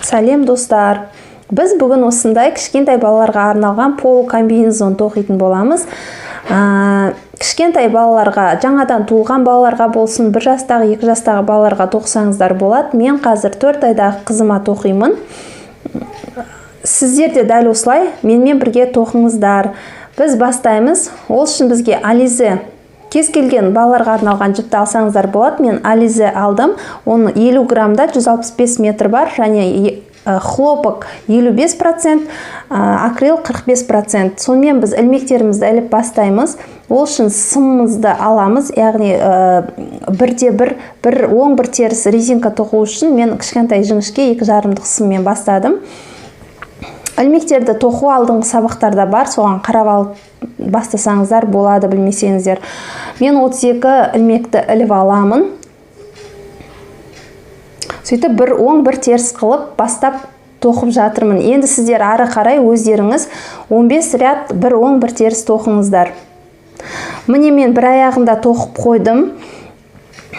Сәлем достар. Біз бүгін осындай кішкентай балаларға арналған полукомбинезон тоқитын боламыз. Кішкентай балаларға, жаңадан туылған балаларға болсын, 1 жастағы, 2 жастағы балаларға тоқсаңыздар болады. Мен қазір 4 айдағы қызыма тоқимын. Сіздер де дәл осылай менімен бірге тоқыңыздар. Біз бастаймыз. Ол үшін бізге Alize, кез келген балаларға арналған жіпті алсаңыздар болады. Мен Alize алдым. Оны 50 граммда 165 метр бар, және хлопок 55%, акрил 45%. Сонымен біз ілмектерімізді іліп бастаймыз. Ол үшін сымымызды аламыз, яғни бір оң бір теріс резинка тоқу үшін мен кішкентай жіңішке 2,5 сыммен бастадым. Ілмектерді тоқу алдыңғы сабақтарда бар, соған қарап алып бастасаңыздар болады, білмесеңіздер. Мен 32 ілмекті іліп аламын. Сөйтіп бір оң бір теріс қылып бастап тоқып жатырмын. Енді сіздер ары қарай өздеріңіз 15 ряд бір оң бір теріс тоқыңыздар. Міне мен бір аяғында тоқып қойдым.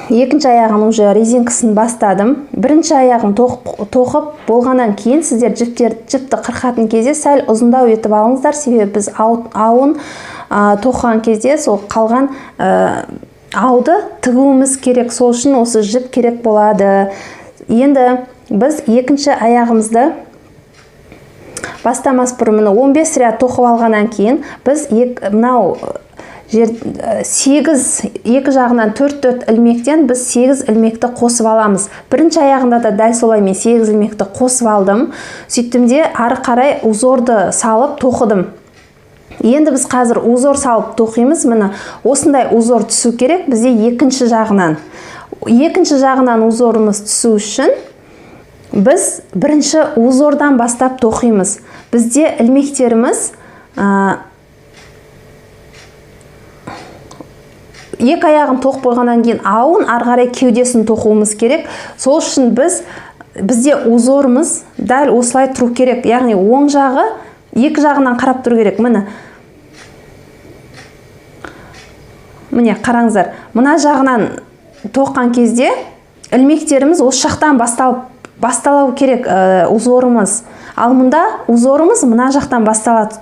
Екінші аяғын уже резинкасын бастадым. Бірінші аяғын тоқып болғаннан кейін сіздер жіпті қырқатын кезде сәл ұзындау етіп алыңыздар. Себебі біз ауын тоқыған кезде сол қалған ауды тігуіміз керек. Сол үшін осы жіп керек болады. Енді біз екінші аяғымызды бастамас бұрын 15 ряд тоқып алғаннан кейін біз мынау 8 екі жағынан 4 ілмектен біз 8 ілмекті қосып аламыз. Бірінші аяғында да дәл солай мен 8 ілмекті қосып алдым. Сөйттім де ары қарай узорды салып тоқыдым. Енді біз қазір узор салып тоқимыз. Міне осындай узор түсу керек бізде екінші жағынан. Екінші жағынан узорымыз түсу үшін біз бірінші узордан бастап тоқимыз. Бізде ілмектеріміз екі аяғын тоқып қойғаннан кейін ауын ары қарай кеудесін тоқуымыз керек. Сол үшін бізде узорымыз дәл осылай тұру керек. Яғни оң жағы екі жағынан қарап тұру керек. Міне қараңыздар. Мына жағынан тоққан кезде ілмектеріміз осы жақтан басталу керек узорымыз. Ал мұнда узорымыз мына жақтан басталады.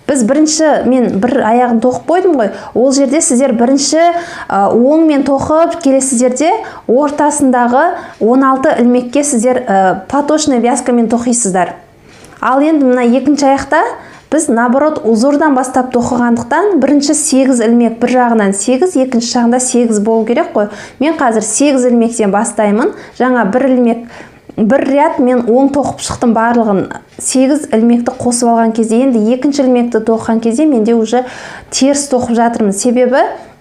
Біз мен бір аяғын тоқып қойдым ғой. Ол жерде сіздер бірінші оңмен тоқып, келесі жерде ортасындағы 16 ілмекке сіздер платочный вязкамен тоқисыздар. Ал енді мына екінші аяқта біз наоборот узордан бастап тоқығандықтан бірінші 8 ілмек бір жағынан 8, екінші жағында 8 болу керек қой. Мен қазір 8 ілмектен бастаймын. Жаңа бір ряд мен оң тоқып шықтым, барлығын 8 ілмекті қосып алған кезде, енді екінші ілмекті тоққан кезде менде уже теріс тоқып жатырмын. Себебі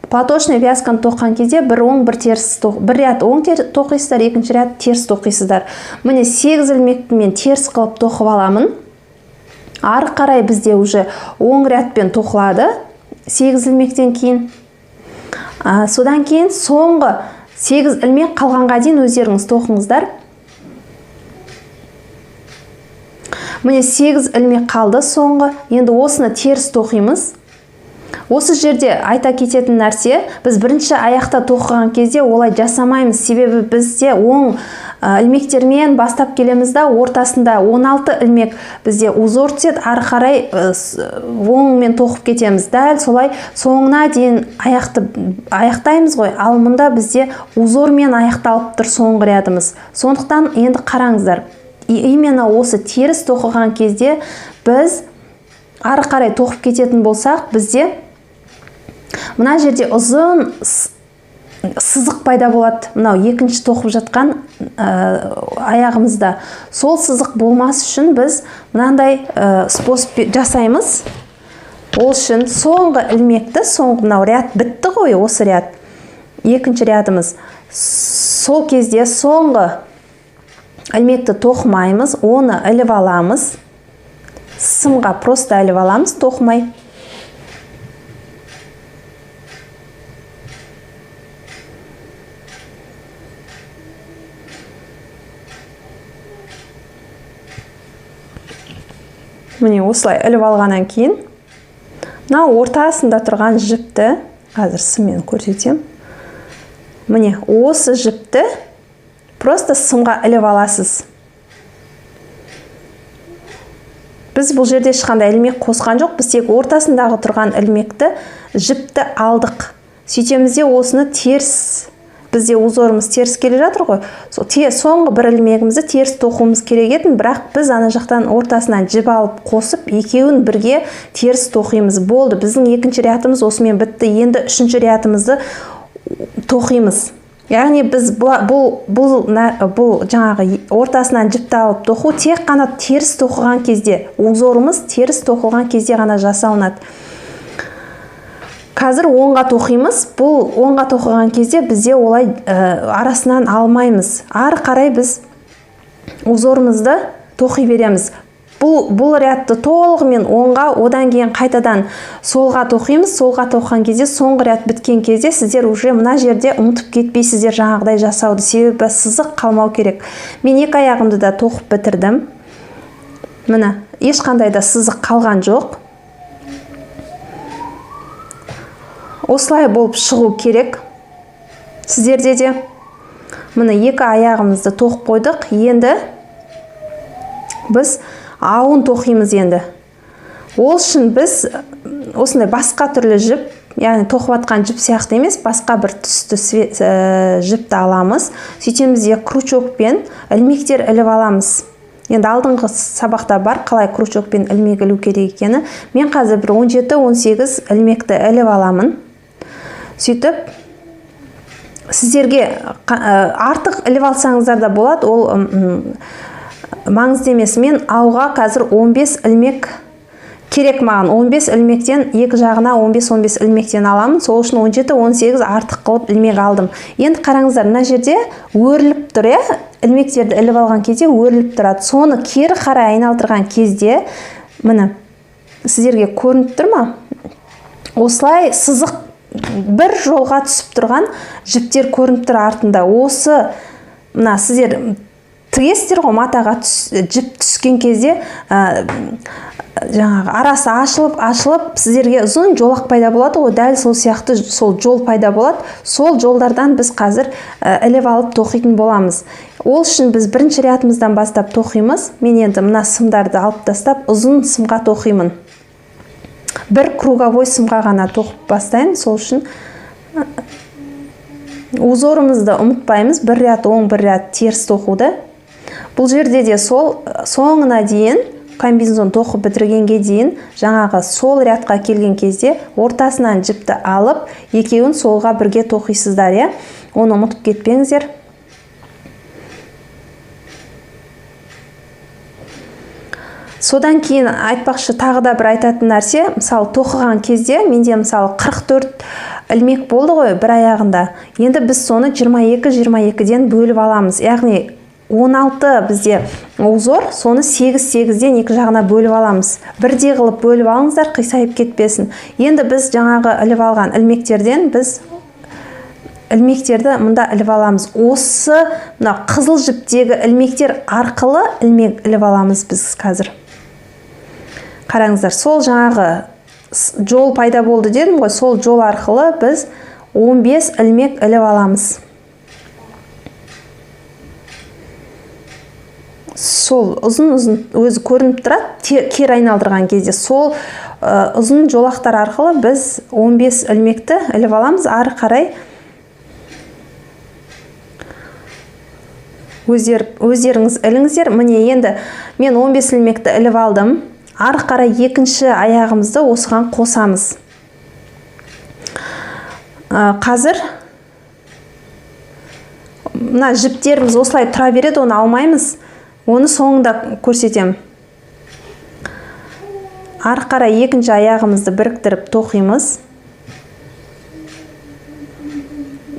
платочный вязканы тоққан кезде бір оң бір теріс бір ряд оң тоқисыздар, екінші ряд теріс тоқисыздар. Міне 8 ілмекті мен теріс қылып тоқып аламын. Ары қарай бізде уже оң рядпен тоқылады 8 ілмектен кейін. Содан кейін соңғы 8 ілмек қалғанға дейін өздеріңіз тоқыңыздар. Міне 8 ілмек қалды соңғы. Енді осыны теріс тоқимыз. Осы жерде айта кететін нәрсе, біз бірінші аяқта тоқыған кезде олай жасамаймыз. Себебі бізде оң ілмектермен бастап келеміз да, ортасында 16 ілмек бізде узор түседі, ары қарай оңмен тоқып кетеміз. Дәл солай соңына дейін аяқтаймыз ғой. Ал мұнда бізде узормен аяқталып тұр соңғы рядымыз. Сондықтан енді қараңыздар. Именно осы теріс тоқыған кезде біз ары қарай тоқып кететін болсақ, бізде мына жерде ұзын сызық пайда болады. Мынау екінші тоқып жатқан аяғымызда. Сол сызық болмас үшін біз мынандай способ жасаймыз. Ол үшін соңғы ілмекті, мынау ряд бітті ғой, осы ряд. Екінші рядымыз. Сол кезде соңғы ілмекті тоқымаймыз, оны іліп аламыз. Сымға просто іліп аламыз, тоқымай. Міне осылай іліп алғаннан кейін, мынау ортасында тұрған жіпті қазір сыммен көрсетем. Міне осы жіпті просто сымға іліп аласыз. Біз бұл жерде ешқандай ілмек қосқан жоқ, біз тек ортасындағы тұрған ілмекті, жіпті алдық. Сөйтеміз де осыны теріс, бізде узорымыз теріс келе жатыр ғой. Соңғы бір ілмегімізді теріс тоқуымыз керек еді, бірақ біз ана жақтан ортасынан жіп алып қосып, екеуін бірге теріс тоқимыз. Болды, біздің екінші рядымыз осымен бітті. Енді үшінші рядымызды тоқимыз. Яғни біз бұл жаңағы ортасынан жіпті алып тоқу тек қана теріс тоқыған кезде, узорымыз теріс тоқылған кезде ғана жасалынады. Қазір оңға тоқимыз. Бұл оңға тоқыған кезде бізде олай арасынан алмаймыз. Ары қарай біз узорымызды тоқи береміз. Бұл рядты толығымен оңға, одан кейін қайтадан солға тоқимыз. Солға тоққан кезде, соңғы ряд біткен кезде сіздер уже мына жерде ұмытып кетпейсіздер жаңағыдай жасауды. Себебі сызық қалмау керек. Мен екі аяғымды да тоқып бітірдім. Міне, ешқандай да сызық қалған жоқ. Осылай болып шығу керек. Сіздерде де міне екі аяғымызды тоқып қойдық. Енді біз ауын тоқимыз енді. Ол үшін біз осындай басқа түрлі жіп, яғни тоқып атқан жіп сияқты емес, басқа бір түсті жіпті аламыз. Сөйтеміз де крючокпен ілмектер іліп аламыз. Енді алдыңғы сабақта бар, қалай крючокпен ілмек ілу керек екені. Мен қазір бір 17-18 ілмекті іліп аламын. Сөйтіп, сіздерге артық іліп алсаңыздар да болады, ол маңызды емес. Мен ауға қазір 15 ілмек керек маған. 15 ілмектен, екі жағына 15-15 ілмектен аламын. Сол үшін 17-18 артық қылып ілмек алдым. Енді қараңыздар, мына жерде өріліп тұр, ілмектерді іліп алған кезде өріліп тұрады. Соны кері қарай айналдырған кезде, міне, сіздерге көрініп тұр ма? Осылай сызық бір жолға түсіп тұрған жіптер көрініп тұр артында. Осы, мына сіздер тігесіздер ғой, матаға жіп түскен кезде жаңағы арасы ашылып, сіздерге ұзын жолақ пайда болады ғой, дәл сол сияқты сол жол пайда болады. Сол жолдардан біз қазір іліп алып тоқитын боламыз. Ол үшін біз бірінші рядымыздан бастап тоқимыз. Мен енді мына сымдарды алып тастап, ұзын сымға тоқимын. Бір круговой сымға ғана тоқып бастаймын. Сол үшін узорымызды ұмытпаймыз. Бір ряд оң, бір ряд теріс тоқуды. Бұл жерде де сол соңына дейін, комбинезон тоқып бітіргенге дейін, жаңағы сол рядқа келген кезде ортасынан жіпті алып, екеуін солға бірге тоқисыздар, оны ұмытып кетпеңіздер. Содан кейін айтпақшы тағы да бір айтатын нәрсе, мысалы тоқыған кезде менде мысалы 44 ілмек болды ғой бір аяғында. Енді біз соны 22-22-ден бөліп аламыз. Яғни 16 бізде узор, соны 8-8-ден екі жағына бөліп аламыз. Бірдей қылып бөліп алыңыздар, қисайып кетпесін. Енді біз жаңағы іліп алған ілмектерден біз ілмектерді мұнда іліп аламыз. Осы қызыл жіптегі ілмектер арқылы ілмек іліп аламыз біз қазір. Қараңыздар, сол жаңағы жол пайда болды дедім ғой, сол жол арқылы біз 15 ілмек іліп аламыз. Сол ұзын-ұзын өзі көрініп тұрады, кері айналдырған кезде сол ұзын жолақтар арқылы біз 15 ілмекті іліп аламыз. Ары қарай өздеріңіз іліңіздер. Міне енді мен 15 ілмекті іліп алдым. Ары қарай екінші аяғымызды осыған қосамыз. Қазір мына жіптеріміз осылай тұра береді, оны алмаймыз. Оны соңында көрсетем. Ары қарай екінші аяғымызды біріктіріп тоқимыз.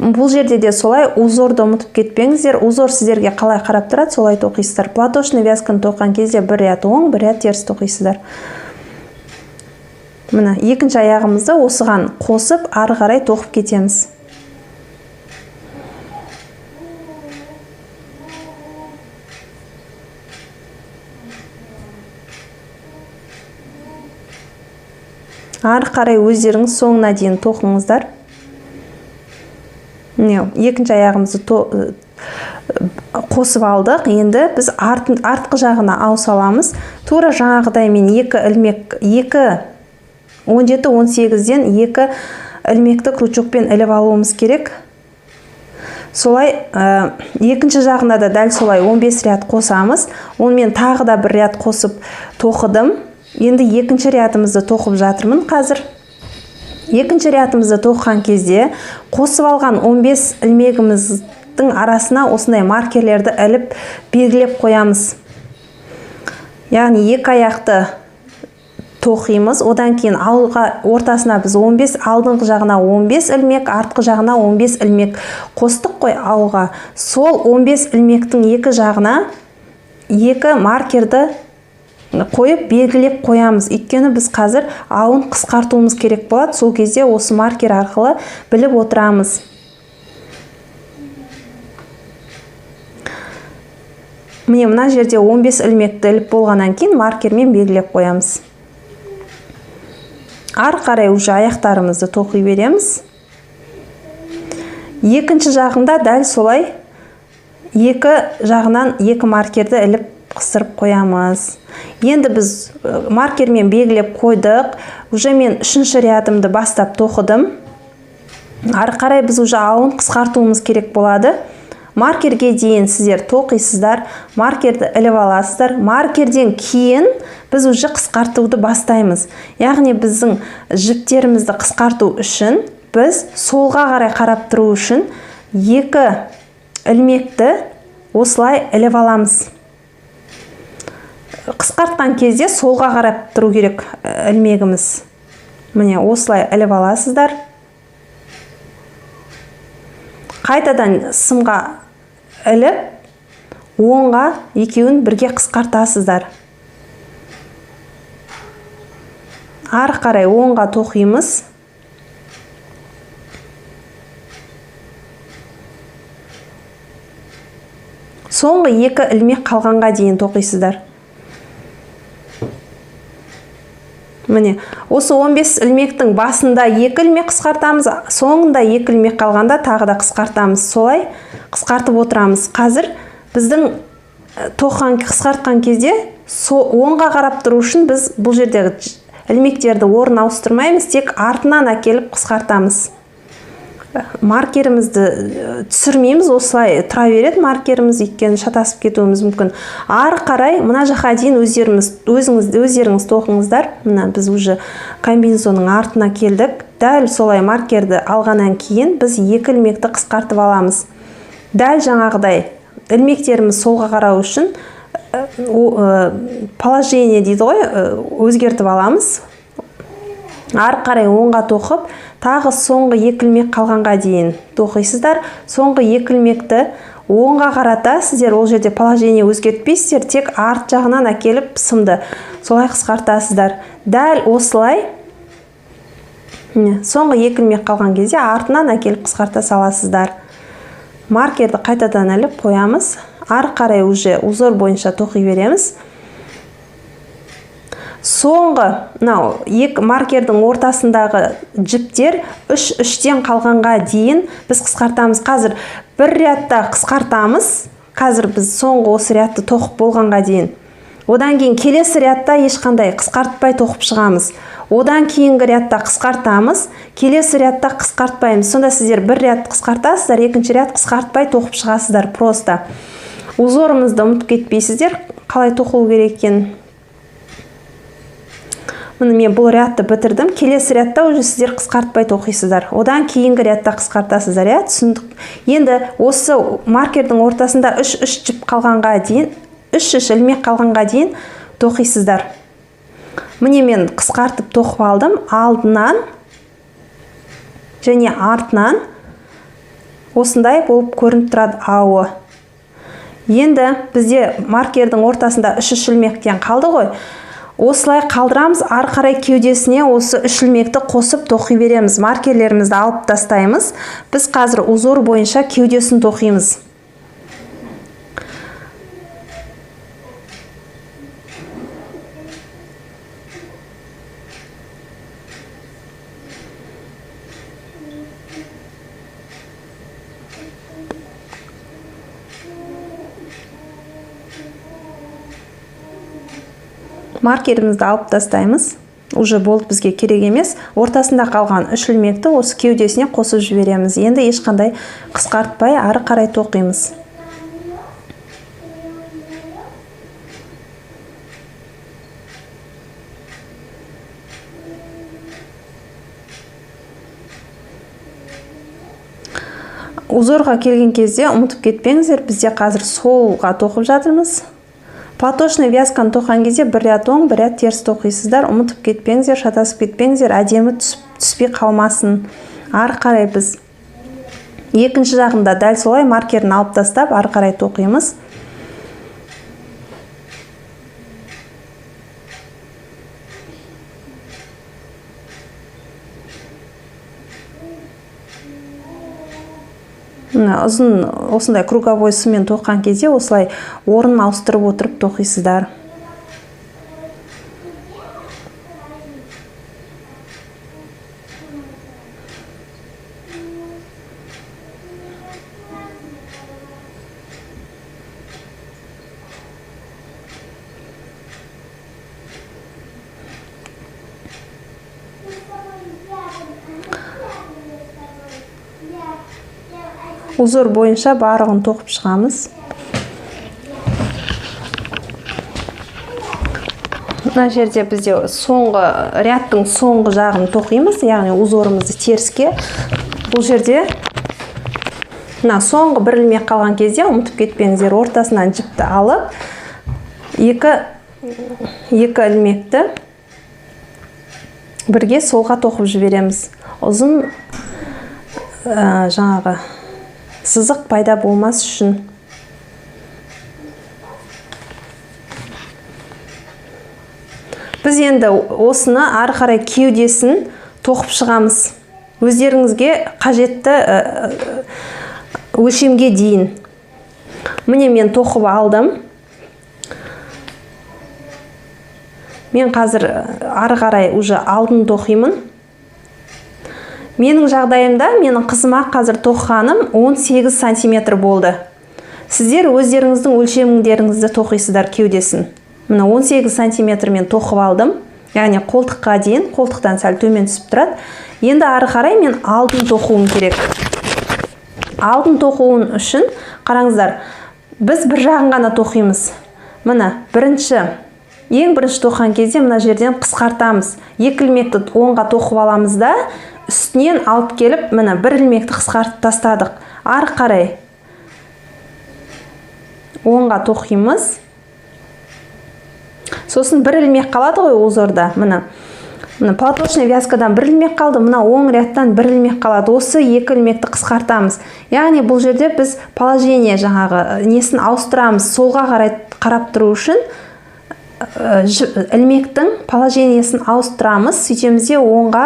Бұл жерде де солай узорды ұмытып кетпеңіздер. Узор сіздерге қалай қарап тұрады, солай тоқисыздар. Платочный вязканы тоққан кезде бір ряд оң, бір ряд теріс тоқисыздар. Міне, екінші аяғымызды осыған қосып, ары қарай тоқып кетеміз. Ары қарай өздеріңіз соңына дейін тоқыңыздар. Екінші аяғымызды қосып алдық. Енді біз артқы жағына ауыса аламыз. Тура жаңағыдай мен 2 ілмек 17-18-ден 2 ілмекті крючокпен іліп алуымыз керек. Солай екінші жағына да дәл солай 15 ряд қосамыз. Онымен тағы да 1 ряд қосып тоқыдым. Енді екінші рядымызды тоқып жатырмын қазір. Екінші рядымызды тоққан кезде қосып алған 15 ілмегіміздің арасына осындай маркерлерді іліп белгілеп қоямыз. Яғни 2 аяқты тоқимыз. Одан кейін ортасына біз 15, алдыңғы жағына 15 ілмек, артқы жағына 15 ілмек қостық қой ауға. Сол 15 ілмектің 2 жағына 2 маркерді қойып белгілеп қоямыз. Өйткені біз қазір ауын қысқартуымыз керек болады. Сол кезде осы маркер арқылы біліп отырамыз. Міне мына жерде 15 ілмекті іліп болғаннан кейін маркермен белгілеп қоямыз. Ары қарай уже аяқтарымызды тоқи береміз. Екінші жағында дәл солай 2 жағынан 2 маркерді іліп қыстырып қоямыз. Енді біз маркермен белгілеп қойдық. Уже мен 3-ші рядымды бастап тоқыдым. Ары қарай біз уже ауын қысқартуымыз керек болады. Маркерге дейін сіздер тоқисыздар, маркерді іліп аласыздар. Маркерден кейін біз уже қысқартуды бастаймыз. Яғни біздің жіптерімізді қысқарту үшін біз солға қарай қарап тұру үшін 2 ілмекті осылай іліп аламыз. Қысқартқан кезде солға қарап тұру керек ілмегіміз. Міне осылай іліп аласыздар. Қайтадан сымға іліп, оңға екеуін бірге қысқартасыздар. Ары қарай оңға тоқимыз. Соңғы 2 ілмек қалғанға дейін тоқисыздар. Міне, осы 15 ілмектің басында 2 ілмек қысқартамыз, соңында 2 ілмек қалғанда тағы да қысқартамыз. Солай қысқартып отырамыз. Қазір біздің қысқартқан кезде оңға қарап тұру үшін біз бұл жердегі ілмектерді орын ауыстырмаймыз, тек артынан әкеліп қысқартамыз. Маркерімізді түсірмейміз, осылай тұра береді маркеріміз, өйткені шатасып кетуіміз мүмкін. Ары қарай мына жаққа дейін өздеріңіз тоқыңыздар. Мына біз уже комбинезонның артына келдік. Дәл солай маркерді алғаннан кейін біз 2 ілмекті қысқартып аламыз. Дәл жаңағыдай ілмектеріміз солға қарау үшін положение дейді ғой, өзгертіп аламыз. Ары қарай оңға тоқып, тағы соңғы 2 ілмек қалғанға дейін тоқисыздар. Соңғы 2 ілмекті оңға қарата, сіздер ол жерде положение өзгертпейсіздер, тек арт жағынан әкеліп сымды солай қысқартасыздар. Дәл осылай соңғы 2 ілмек қалған кезде артынан әкеліп қысқарта саласыздар. Маркерді қайтадан іліп қоямыз. Ары қарай уже узор бойынша тоқи береміз. Соңғы маркердің ортасындағы жіптер 3-3-тен қалғанға дейін біз қысқартамыз. Қазір 1 рядта қысқартамыз. Қазір біз соңғы осы рядты тоқып болғанға дейін. Одан кейін келесі рядта ешқандай қысқартпай тоқып шығамыз. Одан кейінгі рядта қысқартамыз, келесі рядта қысқартпаймыз. Сонда сіздер 1 ряд қысқартасыздар, 2-ші ряд қысқартпай тоқып шығасыздар просто. Узорымызды ұмытып кетпейсіздер, қалай тоқылу керек екенін. Мен бұл рядты бітірдім. Келесі рядта уже сіздер қысқартпай тоқисыздар. Одан кейінгі рядта қысқартасыздар. Түсіндік. Енді осы маркердің ортасында 3-3 жіп қалғанға дейін, 3-3 ілмек қалғанға дейін тоқисыздар. Міне мен қысқартып тоқып алдым. Алдынан және артынан осындай болып көрініп тұрады ауы. Енді бізде маркердің ортасында 3-3 ілмектен қалды ғой. Осылай қалдырамыз, ары қарай кеудесіне осы 3 ілмекті қосып тоқи береміз. Маркерлерімізді алып тастаймыз. Біз қазір узор бойынша кеудесін тоқимыз. маркерімізді алып тастаймыз. Уже болды, бізге керек емес. Ортасында қалған 3 ілмекті осы кеудесіне қосып жібереміз. Енді ешқандай қысқартпай ары қарай тоқимыз. Узорға келген кезде ұмытып кетпеңіздер, бізде қазір солға тоқып жатырмыз. Платочный вязканы тоққан кезде бір ряд оң, бір ряд теріс тоқисыздар. Ұмытып кетпеңіздер, шатасып кетпеңіздер, әдемі түспей қалмасын. Ары қарай біз екінші жағында дәл солай маркерін алып тастап, ары қарай тоқимыз. Ұзын осындай круговой сыммен тоққан кезде осылай орнын ауыстырып отырып тоқисыздар. Узор бойынша барлығын тоқып шығамыз. Мына жерде бізде рядтың соңғы жағын тоқимыз, яғни узорымызды теріске. Бұл жерде соңғы бір ілмек қалған кезде ұмытып кетпеңіздер, ортасынан жіпті алып, екі ілмекті бірге солға тоқып жібереміз. Ұзын жаңағы сызық пайда болмас үшін. Біз енді осыны ары қарай кеудесін тоқып шығамыз. Өздеріңізге қажетті өлшемге дейін. Міне мен тоқып алдым. Мен қазір ары қарай уже алдын тоқимын. Менің жағдайымда, менің қызыма қазір тоққаным 18 сантиметр болды. Сіздер өздеріңіздің өлшеміңдеріңізді тоқисыздар кеудесін. Мына 18 сантиметр мен тоқып алдым. Яғни қолтыққа дейін, қолтықтан сәл төмен түсіп тұрады. Енді ары қарай мен алдын тоқуым керек. Алдын тоқуын үшін, қараңыздар, біз бір жағын ғана тоқимыз. Мына ең бірінші тоққан кезде мына жерден қысқартамыз. Екі ілмекті оңға тоқып аламыз да, үстінен алып келіп, мына бір ілмекті қысқартып тастадық. Ары қарай оңға тоқимыз. Сосын бір ілмек қалады ғой узорда. Мына платочный вязкадан бір ілмек қалды, мына оң рядтан бір ілмек қалады. Осы екі ілмекті қысқартамыз. Яғни бұл жерде біз положение жаңағы несін ауыстырамыз. Солға қарап тұру үшін ілмектің положениесін ауыстырамыз. Сөйтемізде оңға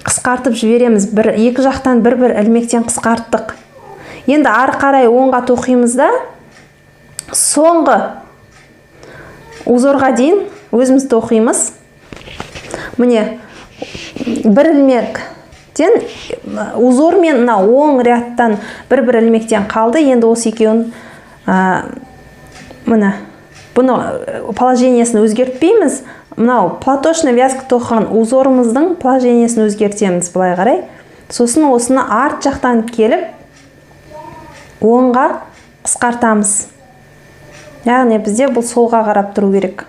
қысқартып жібереміз. Екі жақтан бір ілмектен қысқарттық. Енді ары қарай оңға тоқимыз да, соңғы узорға дейін өзіміз тоқимыз. Міне, бір ілмектен узор мен оң рядтан бір ілмектен қалды. Енді осы екеуін бұны положениесін өзгертпейміз. Мынау платочный вязка тоққан узорымыздың положениесін өзгертеміз былай қарай. Сосын осыны арт жақтан келіп, оңға қысқартамыз. Яғни бізде бұл солға қарап тұру керек.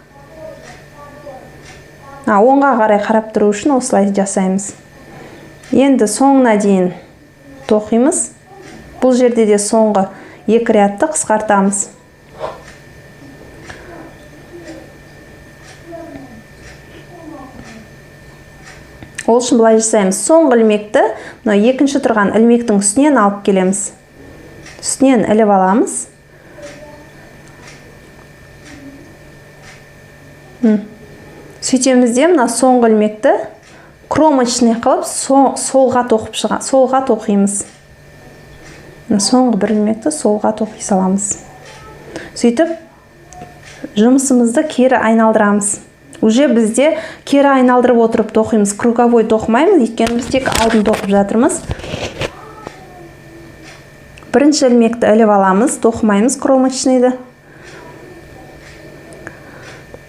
Оңға қарай қарап тұру үшін осылай жасаймыз. Енді соңына дейін тоқимыз. Бұл жерде де соңғы екі рядты қысқартамыз. Ол үшін былай жасаймыз. Соңғы ілмекті, екінші тұрған ілмектің үстінен алып келеміз. Үстінен іліп аламыз. Сөйтемізде соңғы ілмекті кромочный қылып солға тоқимыз. Соңғы бір ілмекті солға тоқи саламыз. Сөйтіп жұмысымызды кері айналдырамыз. Уже бізде кері айналдырып отырып тоқимыз. Круговой тоқымаймыз, өйткені біз тек алдын тоқып жатырмыз. Бірінші ілмекті іліп аламыз, тоқымаймыз кромочныйды.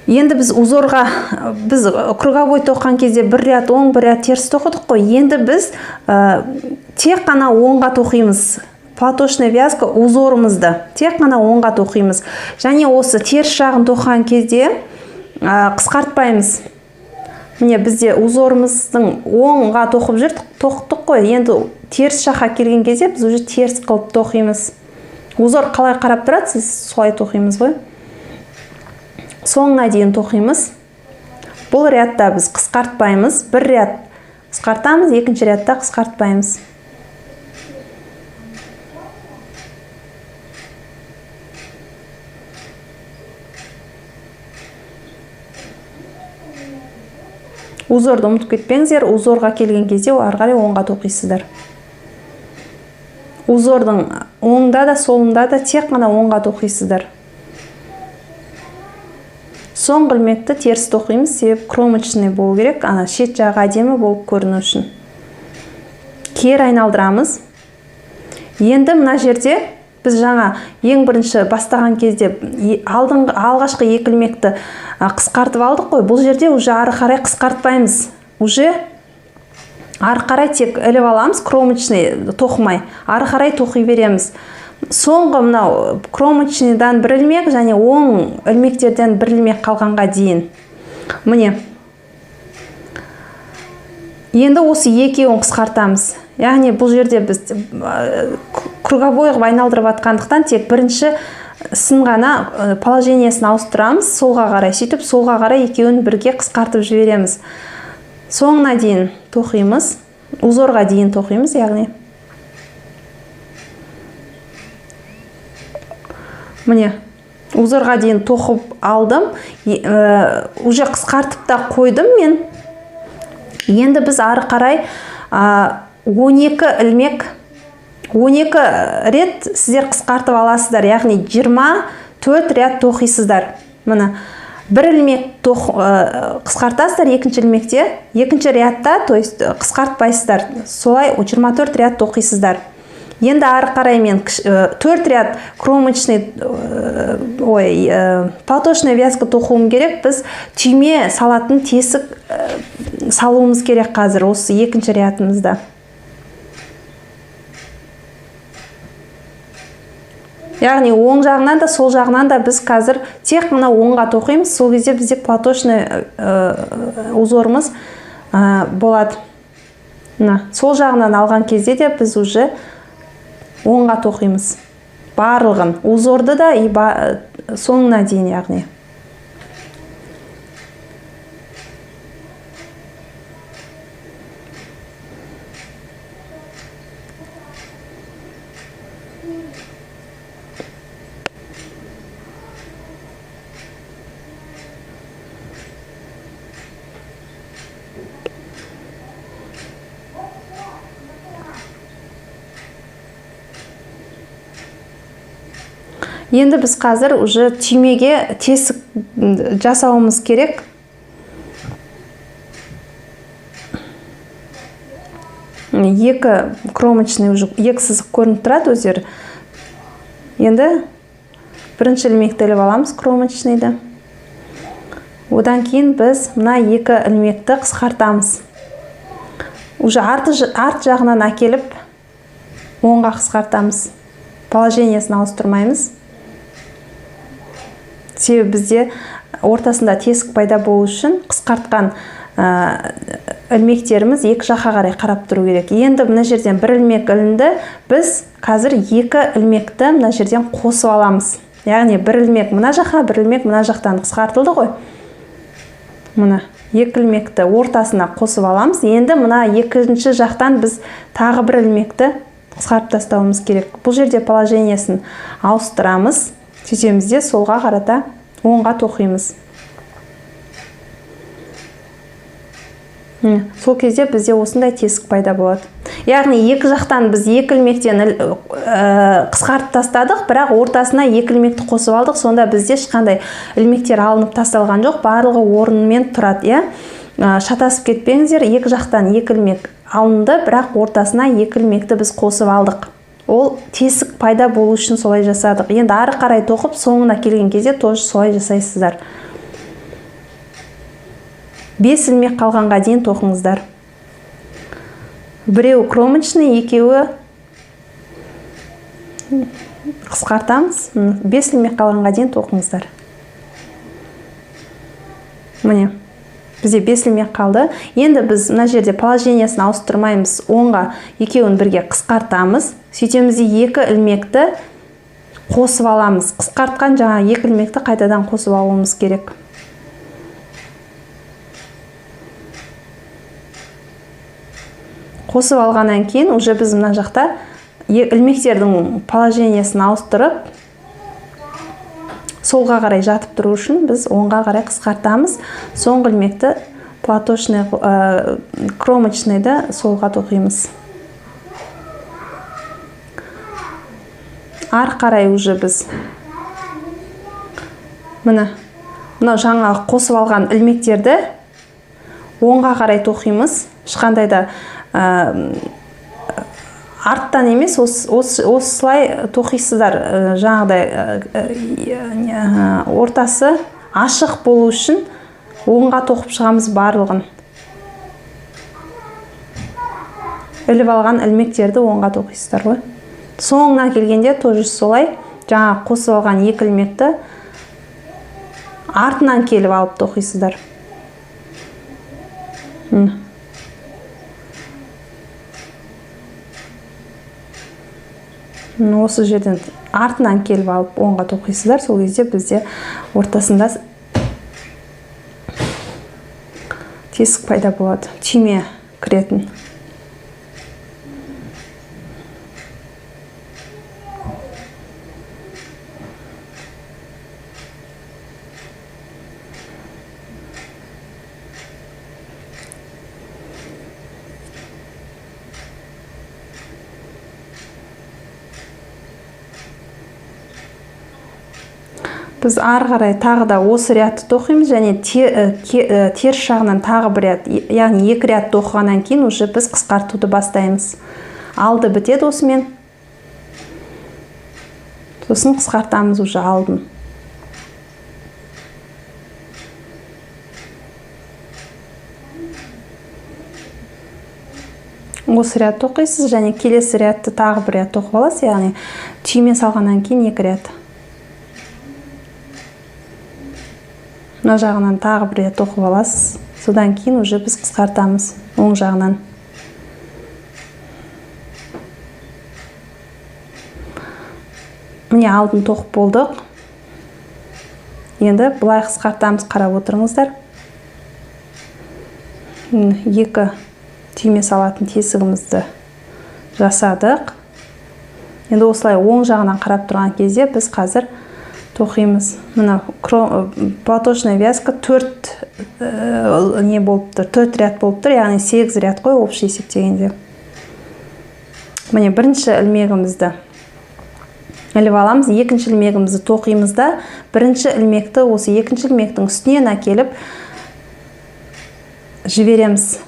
Енді біз узорға, біз круговой тоққан кезде бір ряд оң, бір ряд теріс тоқыдық қой. Енді біз тек қана оңға тоқимыз. Платочная вязка узорымызды тек қана оңға тоқимыз. Және осы теріс жағын тоққан кезде қысқартпаймыз. Міне бізде узорымыздың оңға тоқып жүрдік, тоқтық қой. Енді теріс жаққа келген кезде біз уже теріс қылып тоқимыз. Узор қалай қарап тұрады, сіз солай тоқимыз ғой. Соңына дейін тоқимыз. Бұл рядта біз қысқартпаймыз. Бір ряд қысқартамыз, екінші рядта қысқартпаймыз. Узорды ұмытып кетпеңіздер, узорға келген кезде ары қарай оңға тоқисыздар. Узордың оңда да, солында да тек қана оңға тоқисыздар. Соңғы ілмекті теріс тоқимыз, себебі кромочный болу керек, шет жағы әдемі болып көріну үшін. Кері айналдырамыз. Енді мына жерде біз жаңа ең бірінші бастаған кезде алғашқы екі ілмекті қысқартып алдық қой. Бұл жерде уже ары қарай қысқартпаймыз. Уже ары қарай тек іліп аламыз, кромочный тоқымай. Ары қарай тоқи береміз. Соңғы мынау кромочныйдан бір ілмек және оң ілмектерден бір ілмек қалғанға дейін. Міне. Енді осы екеуін қысқартамыз. Яғни бұл жерде біз круговой ғып айналдырып атқандықтан тек бірінші сынғана положениесін ауыстырамыз, солға қарай. Сөйтіп солға қарай екеуін бірге қысқартып жібереміз. Соңына дейін тоқимыз, узорға дейін тоқимыз, яғни. Міне, узорға дейін тоқып алдым, уже қысқартып та қойдым мен. Енді біз ары қарай 12 ілмек, 12 рет сіздер қысқартып аласыздар, яғни 24 ряд тоқисыздар. Міне, бір ілмек қысқартасыздар, екінші ілмекте, екінші рядта, то есть қысқартпайсыздар. Солай 24 ряд тоқисыздар. Енді ары қарай мен 4 ряд кромочный, платочная вязка тоқуым керек. Біз түйме салатын тесік салуымыз керек қазір осы екінші рядымызда. Яғни оң жағынан да, сол жағынан да біз қазір тек қана оңға тоқимыз. Сол кезде бізде платочный узорымыз болады. Сол жағынан алған кезде де біз уже оңға тоқимыз. Барлығын, узорды да соңына дейін, яғни. Енді біз қазір уже түймеге тесік жасауымыз керек. Екі кромочный, екі сызық көрініп тұрады өздері. Енді бірінші ілмекті іліп аламыз, кромочныйды. Одан кейін біз мына екі ілмекті қысқартамыз. Уже арт жағынан әкеліп оңға қысқартамыз. Положениесін ауыстырмаймыз. Себебі бізде ортасында тесік пайда болу үшін қысқартқан ілмектеріміз екі жаққа қарай қарап тұру керек. Енді мына жерден бір ілмек ілінді, біз қазір екі ілмекті мына жерден қосып аламыз. Яғни бір ілмек мына жаққа, бір ілмек мына жақтан қысқартылды ғой. Мына екі ілмекті ортасына қосып аламыз. Енді мына екінші жақтан біз тағы бір ілмекті қысқартып тастауымыз керек. Бұл жерде положениесін ауыстырамыз. Сөйтеміз де солға қарата оңға тоқимыз. Сол кезде бізде осындай тесік пайда болады. Яғни екі жақтан біз екі ілмектен қысқартып тастадық, бірақ ортасына екі ілмекті қосып алдық. Сонда бізде ешқандай ілмектер алынып тасталған жоқ, барлығы орнымен тұрады. Шатасып кетпеңіздер, екі жақтан екі ілмек алынды, бірақ ортасына екі ілмекті біз қосып алдық. Ол тесік пайда болу үшін солай жасадық. Енді ары қарай тоқып, соңына келген кезде тоже солай жасайсыздар. 5 ілмек қалғанға дейін тоқыңыздар. Біреу кромочный, екеуі қысқартамыз. 5 ілмек қалғанға дейін тоқыңыздар. Міне, бізде 5 ілмек қалды. Енді біз мына жерде положениясын ауыстырмаймыз. 10-ға екеуін бірге қысқартамыз. Сөйтеміз де 2 ілмекті қосып аламыз. Қысқартқан жаңа 2 ілмекті қайтадан қосып алуымыз керек. Қосып алғаннан кейін уже біз мына жақта ілмектердің положениясын ауыстырып, солға қарай жатып тұру үшін біз 10-ға қарай қысқартамыз. Соңғы ілмекті платочный, кромочныйды солға тоқимыз. Ары қарай уже біз мына жаңа қосып алған ілмектерді 10-ға қарай тоқимыз. Ешқандай да арттан емес, осылай тоқисыздар. Жаңағыдай ортасы ашық болу үшін 10-ға тоқып шығамыз барлығын. Іліп алған ілмектерді 10-ға тоқисыздар ғой. Соңына келгенде тоже солай жаңа қосып алған 2 ілмекті артынан келіп алып тоқисыздар. Осы жерден артынан келіп алып 10-ға тоқисыздар. Сол кезде бізде ортасында тесік пайда болады, түйме кіретін. Біз ары қарай тағы да осы рядты тоқимыз, және теріс жағынан тағы бір ряд, яғни 2 ряд тоқығаннан кейін уже біз қысқартуды бастаймыз. Алды бітеді осымен. Сосын қысқартамыз уже алдын. Осы ряд тоқисыз, және келесі рядты тағы бір ряд тоқып аласыз, яғни түйме салғаннан кейін 2 ряд. Мына жағынан тағы бір рет тоқып аласыз. Содан кейін уже біз қысқартамыз оң жағынан. Міне алдын тоқып болдық. Енді бұлай қысқартамыз, қарап отырыңыздар. 2 түйме салатын тесігімізді жасадық. Енді осылай оң жағынан қарап тұрған кезде біз қазір тоқимыз. Мына платочная вязка 4 ряд болып тұр, яғни 8 ряд қой общий есептегенде. Міне бірінші ілмегімізді іліп аламыз, екінші ілмегімізді тоқимыз да, бірінші ілмекті осы екінші ілмектің үстінен әкеліп жібереміз.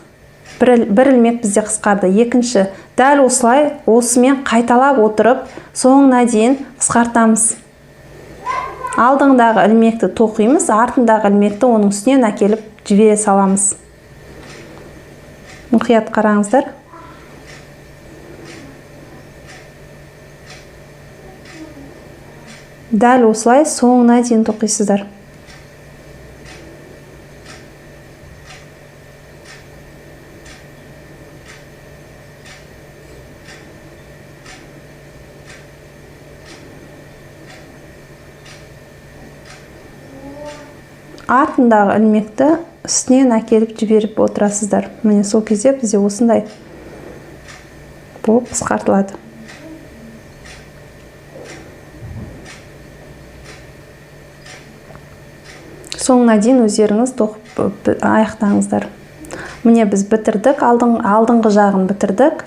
Бір ілмек бізде қысқарды, екінші дәл осылай осымен қайталап отырып соңына дейін қысқартамыз. Алдыңдағы ілмекті тоқимыз, артындағы ілмекті оның үстінен әкеліп жібере саламыз. Мұқият қараңыздар. Дәл осылай соңына дейін тоқисыздар. Артындағы ілмекті үстінен әкеліп жіберіп отырасыздар. Міне сол кезде бізде осындай болып қысқартылады. Соңына дейін өздеріңіз тоқып аяқтаңыздар. Міне біз бітірдік, алдыңғы жағын бітірдік.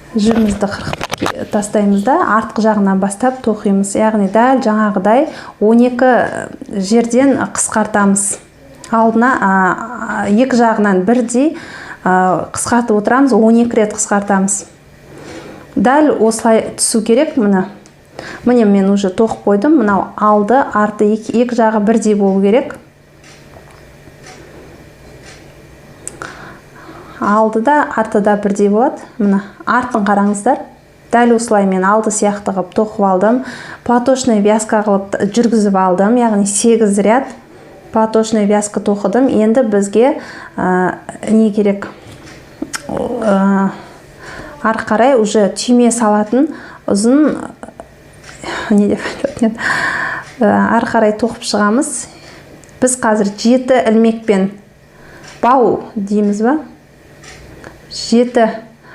Жібімізді қырқып тастаймыз да, артқы жағынан бастап тоқимыз. Яғни дәл жаңағыдай 12 жерден қысқартамыз. Алдына 2 жағынан бірдей қысқартып отырамыз, 12 рет қысқартамыз. Дәл осылай түсу керек. Міне мен уже тоқып қойдым. Мынау алды, арты 2 жағы бірдей болу керек. алдыда артыда бірдей болады. Мына артын қараңыздар. Дәл осылай мен алды сияқты қылып тоқып алдым. Платочный вязка қылып жүргізіп алдым. Яғни 8 ряд платочный вязка тоқыдым. Енді бізге не керек? Ары қарай уже түйме салатын ұзын ары қарай тоқып шығамыз. Біз қазір 7 ілмекпен бау дейміз ба? 7.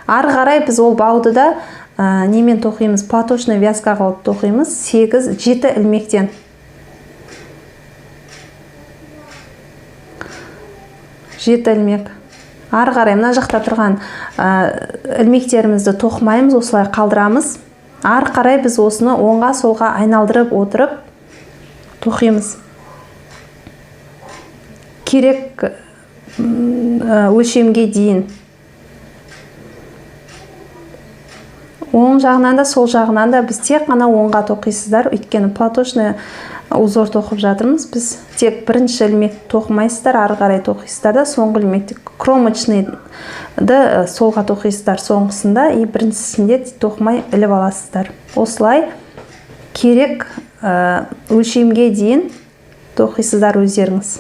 Ары қарай біз ол бауды да немен тоқимыз? Платочный вязка қылып тоқимыз. 7 ілмектен. Жеті ілмек. Ары қарай мына жақта тұрған ілмектерімізді тоқымаймыз, осылай қалдырамыз. Ары қарай біз осыны оңға солға айналдырып отырып тоқимыз. Керек өлшемге дейін. Оң жағынан да сол жағынан да біз тек қана оңға тоқисыздар. Өйткені платочный узор тоқып жатырмыз. Біз тек бірінші ілмек тоқымайсыздар, ары қарай тоқисыздар да, соңғы ілмекті кромочныйды солға тоқисыздар соңғысында, и біріншісінде тоқымай іліп аласыздар. Осылай керек өлшемге дейін тоқисыздар өздеріңіз.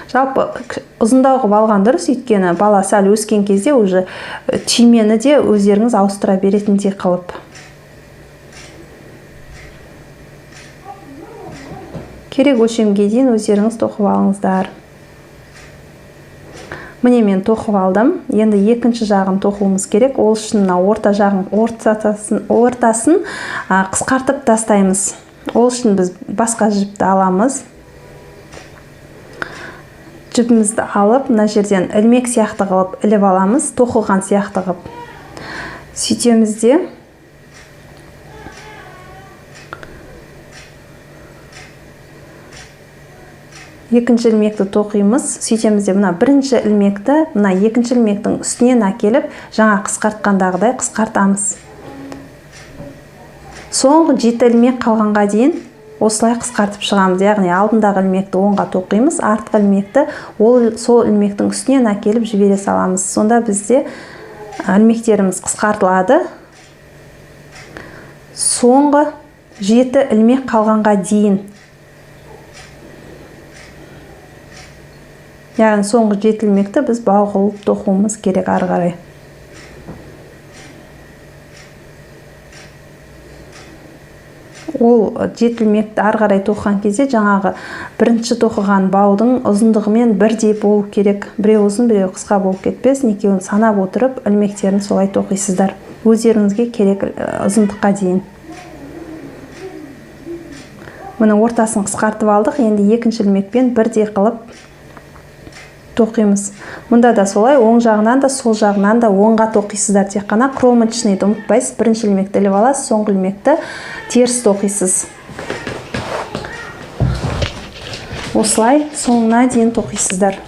Жалпы ұзындау қылып алған дұрыс, өйткені бала сәл өскен кезде уже түймені де өздеріңіз ауыстыра беретіндей қылып. Керек өлшемге дейін өздеріңіз тоқып алыңыздар. Міне мен тоқып алдым. Енді екінші жағын тоқуымыз керек. Ол үшін орта жағын ортасын қысқартып тастаймыз. Ол үшін біз басқа жіпті аламыз. Жіпімізді алып, мына жерден ілмек сияқты қылып іліп аламыз, тоқылған сияқты қылып. Сөйтеміз де екінші ілмекті тоқимыз. Сөйтеміз де мына бірінші ілмекті мына екінші ілмектің үстінен әкеліп, жаңа қысқартқандағыдай қысқартамыз. Соңғы 7 ілмек қалғанға дейін осылай қысқартып шығамыз. Яғни алдындағы ілмекті оңға тоқимыз, артқы ілмекті сол ілмектің үстінен әкеліп жібере саламыз. Сонда бізде ілмектеріміз қысқартылады. Соңғы 7 ілмек қалғанға дейін. Яғни соңғы 7 ілмекті біз бау қылып тоқуымыз керек ары қарай. Ол 7 ілмекті ары қарай тоқыған кезде жаңағы бірінші тоқыған баудың ұзындығымен бірдей болу керек. Біреу ұзын, біреу қысқа болып кетпесін, екеуін санап отырып ілмектерін солай тоқисыздар. Өздеріңізге керек ұзындыққа дейін. Міне ортасын қысқартып алдық. Енді екінші ілмекпен бірдей қылып тоқимыз. Мұнда да солай оң жағынан да сол жағынан да оңға тоқисыздар. Тек қана кромочныйды ұмытпайсыз. Бірінші ілмекті іліп аласыз, соңғы ілмекті теріс тоқисыз. Осылай соңына дейін тоқисыздар.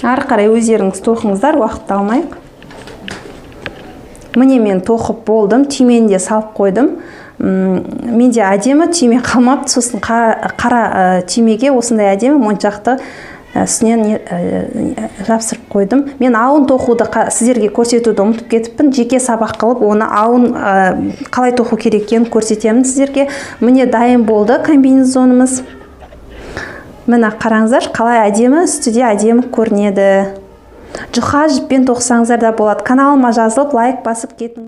Ары қарай өздеріңіз тоқыңыздар, уақытты алмайық. Міне мен тоқып болдым, түймені де салып қойдым. Менде әдемі түйме қалмапты, сосын қара түймеге осындай әдемі моншақты үстінен жапсырып қойдым. Мен ауын тоқуды сіздерге көрсетуді ұмытып кетіппін. Жеке сабақ қылып, оны ауын қалай тоқу керек екенін көрсетемін сіздерге. Міне дайын болды комбинезонымыз. Міне қараңыздар, қалай әдемі, үсті де әдемі көрінеді. Жұқа жіппен тоқсаңыздар да болады. Каналыма жазылып, лайк басып кетіңіз.